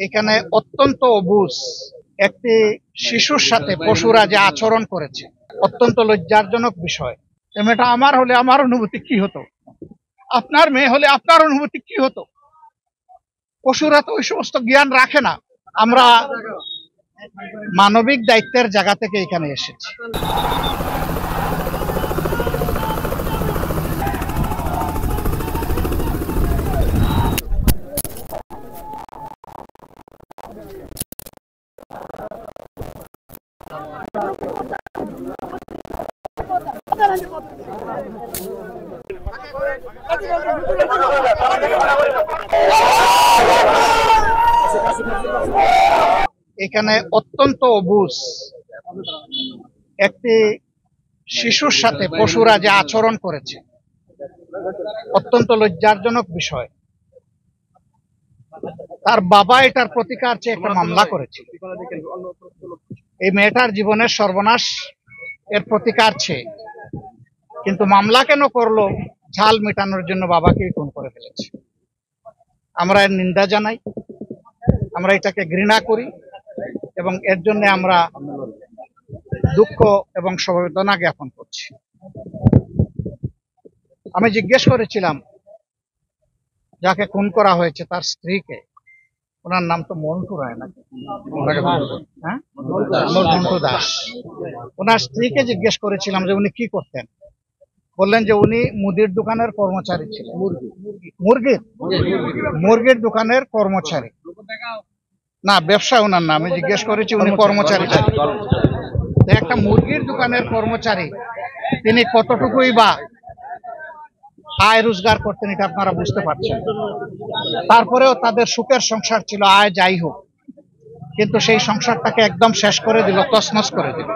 এখানে অত্যন্ত অবুঝ একটি শিশুর সাথে পশুরা যে আচরণ করেছে অত্যন্ত লজ্জাজনক বিষয়। এটা আমার হলে আমার অনুভূতি কি হতো, আপনার মেয়ে হলে আপনার অনুভূতি কি হতো? পশুরা তো ওই সমস্ত জ্ঞান রাখে না। আমরা মানবিক দায়িত্বের জায়গা থেকে এখানে এসেছি। এখানে অত্যন্ত অবুঝ একটি শিশুর সাথে পশুরা যে আচরণ করেছে অত্যন্ত লজ্জাজনক বিষয়। তার বাবা এটার প্রতিকার চেয়ে একটা মামলা করেছে। এই মেয়েটার জীবনের সর্বনাশ এর প্রতিকার চেয়ে, কিন্তু মামলা কেন করলো? ঝাল মেটানোর জন্য বাবাকেই খুন করে ফেলেছে। আমরা এর নিন্দা জানাই, আমরা এটাকে ঘৃণা করি এবং এর জন্য আমরা দুঃখ এবং সমবেদনা জ্ঞাপন করছি। আমি জিজ্ঞেস করেছিলাম যাকে খুন করা হয়েছে তার স্ত্রীকে, ওনার নাম তো মন্টু রায় নাকি, হ্যাঁ, মন্টু দাস। ওনার স্ত্রীকে জিজ্ঞেস করেছিলাম যে উনি কি করতেন। বললেন যে উনি মুদির দোকানের কর্মচারী ছিলেন। মুরগির দোকানের কর্মচারী না, ব্যবসা ওনার না। আমি জিজ্ঞেস করেছি উনি কর্মচারী ছিলেন। একটা মুরগির দোকানের কর্মচারী তিনি কতটুকুই বা আয় রোজগার করতেন এটা আপনারা বুঝতে পারছেন। তারপরেও তাদের সুখের সংসার ছিল, আয় যাই হোক, কিন্তু সেই সংসারটাকে একদম শেষ করে দিল, তছনছ করে দিল।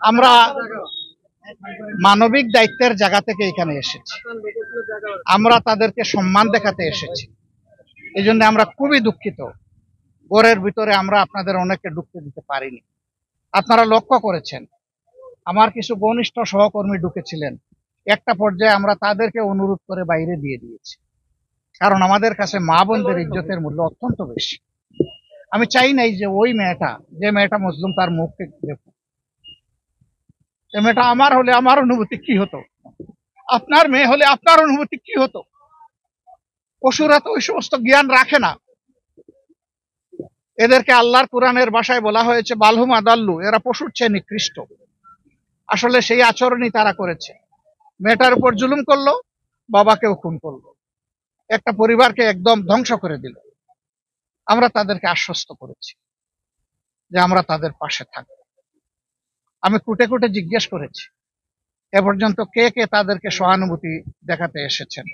আমরা মানবিক দায়িত্বের জায়গা থেকে এখানে এসেছি, আমরা তাদেরকে সম্মান দেখাতে এসেছি। এই জন্য আমরা খুবই দুঃখিত। ঘরের ভিতরে আমরা আপনাদের অনেককে ঢুকতে দিতে পারিনি। আপনারা লক্ষ্য করেছেন আমার কিছু ঘনিষ্ঠ সহকর্মী ঢুকেছিলেন, একটা পর্যায়ে আমরা তাদেরকে অনুরোধ করে বাইরে দিয়ে দিয়েছি, কারণ আমাদের কাছে মা বোনদের ইজ্জতের মূল্য অত্যন্ত বেশি। আমি চাই নাই যে ওই মেয়েটা, যে মেয়েটা মজলুম, তার মুখকে দেখুন। এই মেয়েটা আমার হলে আমার অনুভূতি কি হতো, আপনার মেয়ে হলে আপনার অনুভূতি কি হতো? পশুরা তো ওই সমস্ত জ্ঞান রাখে না। এদেরকে আল্লাহর কোরআনের ভাষায় বলা হয়েছে বালহুম আদাল্লু, এরা পশুর চেয়ে নিকৃষ্ট। আসলে সেই আচরণই তারা করেছে। মেয়েটার উপর জুলুম করলো, বাবাকেও খুন করলো, একটা পরিবারকে একদম ধ্বংস করে দিল। আমরা তাদেরকে আশ্বস্ত করেছি যে আমরা তাদের পাশে থাকব। আমি কুটে কুটে জিজ্ঞেস করেছি এ পর্যন্ত কে কে তাদেরকে সহানুভূতি দেখাতে এসেছেন।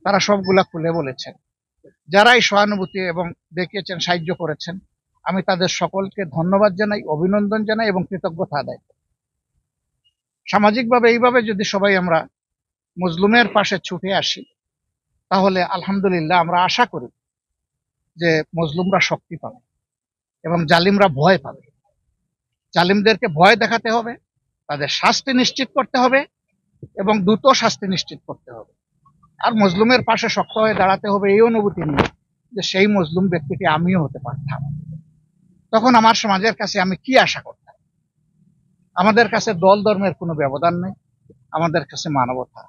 তারা সবগুলা খুলে বলেছেন। যারাই সহানুভূতি এবং দেখিয়েছেন, সাহায্য করেছেন, আমি তাদের সকলকে ধন্যবাদ জানাই, অভিনন্দন জানাই এবং কৃতজ্ঞতা আদায় করি। সামাজিকভাবে এইভাবে যদি সবাই আমরা মজলুমের পাশে ছুটে আসি, তাহলে আলহামদুলিল্লাহ আমরা আশা করি যে মজলুমরা শক্তি পাবে এবং জালিমরা ভয় পাবে। জালিমদেরকে ভয় দেখাতে হবে, তাদের শাস্তি নিশ্চিত করতে হবে এবং দ্রুত শাস্তি নিশ্চিত করতে হবে। আর মজলুমের পাশে শক্ত হয়ে দাঁড়াতে হবে এই অনুভূতি নিয়ে যে সেই মজলুম ব্যক্তিটি আমিও হতে পারতাম। তখন আমার সমাজের কাছে আমি কি আশা করতাম? আমাদের কাছে দল ধর্মের কোনো ব্যবধান নেই, আমাদের কাছে মানবতা।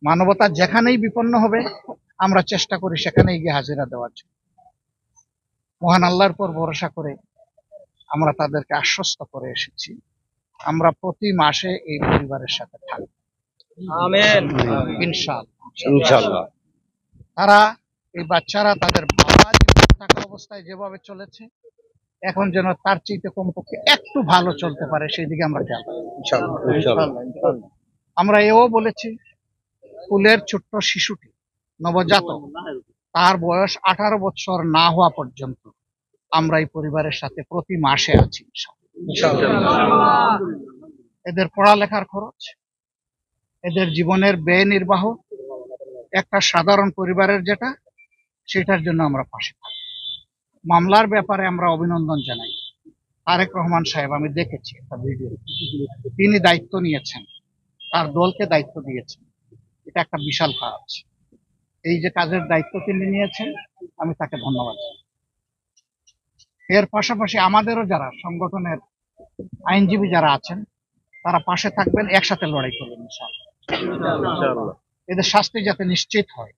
মানবতা যেখানেই বিপন্ন হবে আমরা চেষ্টা করি সেখানেই গিয়ে হাজিরা দেওয়ার জন্য। মহান আল্লাহর পর ভরসা করে আমরা তাদেরকে আশ্বস্ত করে এসেছি আমরা প্রতি মাসে এই পরিবারের সাথে থাকব। আমিন, ইনশাআল্লাহ। তারা, এই বাচ্চারা তাদের বাবা জীবিত থাকা অবস্থায় যেভাবে চলেছে, এখন যেন তার চাইতে কমপক্ষে একটু ভালো চলতে পারে, সেই দিকে আমরা যাব ইনশাআল্লাহ। আমরা এও বলেছি কুলের ছোট্ট শিশুটি, নবজাতক, তার বয়স 18 বছর না হওয়া পর্যন্ত আমরা এই পরিবারের সাথে প্রতি মাসে আছি ইনশাআল্লাহ। এদের পড়ালেখার খরচ, এদের জীবনের ব্যয় নির্বাহ, একটা সাধারণ পরিবারের যেটা, সেটার জন্য আমরা পাশে থাকি। মামলার ব্যাপারে আমরা অভিনন্দন জানাই তারেক রহমান সাহেব। আমি দেখেছি একটা ভিডিও, তিনি দায়িত্ব নিয়েছেন, তার দলকে দায়িত্ব দিয়েছেন। এটা একটা বিশাল কাজ। এই যে কাজের দায়িত্ব তিনি নিয়েছেন, আমি তাকে ধন্যবাদ জানাই। এর পাশাপাশি আমাদেরও যারা সংগঠনের আইনজীবী যারা আছেন, তারা পাশে থাকবেন, একসাথে লড়াই করবেন ইনশাআল্লাহ। এদের শাস্তি যাতে নিশ্চিত হয়,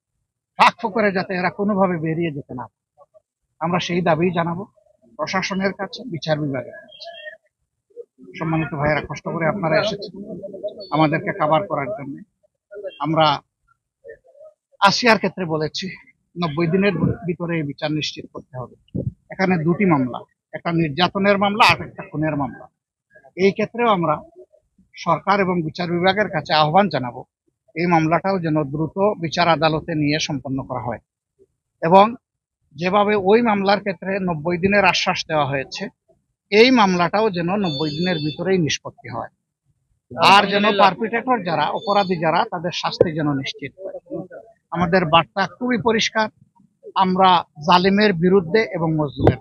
ফাঁক ফোকরে যাতে এরা কোনোভাবে বেরিয়ে যেতে না পারে, আমরা সেই দাবি জানাবো প্রশাসনের কাছে, বিচার বিভাগের কাছে। সম্মানিত ভাইয়েরা, কষ্ট করে আপনারা এসেছেন আমাদেরকে কভার করার জন্য। আমরা আসিয়ার ক্ষেত্রে বলেছি 90 দিনের ভিতরে এই বিচার নিশ্চিত করতে হবে। এখানে দুটি মামলা, একটা নির্যাতনের মামলা আর একটা খুনের মামলা। এই ক্ষেত্রেও আমরা সরকার এবং বিচার বিভাগের কাছে আহ্বান জানাবো এই মামলাটাও যেন দ্রুত বিচার আদালতে নিয়ে সম্পন্ন করা হয়, এবং যেভাবে ওই মামলার ক্ষেত্রে 90 দিনের আশ্বাস দেওয়া হয়েছে, এই মামলাটাও যেন 90 দিনের ভিতরেই নিষ্পত্তি হয়, আর যেন পারপিটেটর যারা, অপরাধী যারা, তাদের শাস্তি যেন নিশ্চিত হয়। আমাদের বার্তা খুবই পরিষ্কার, আমরা জালিমের বিরুদ্ধে এবং মজলুমের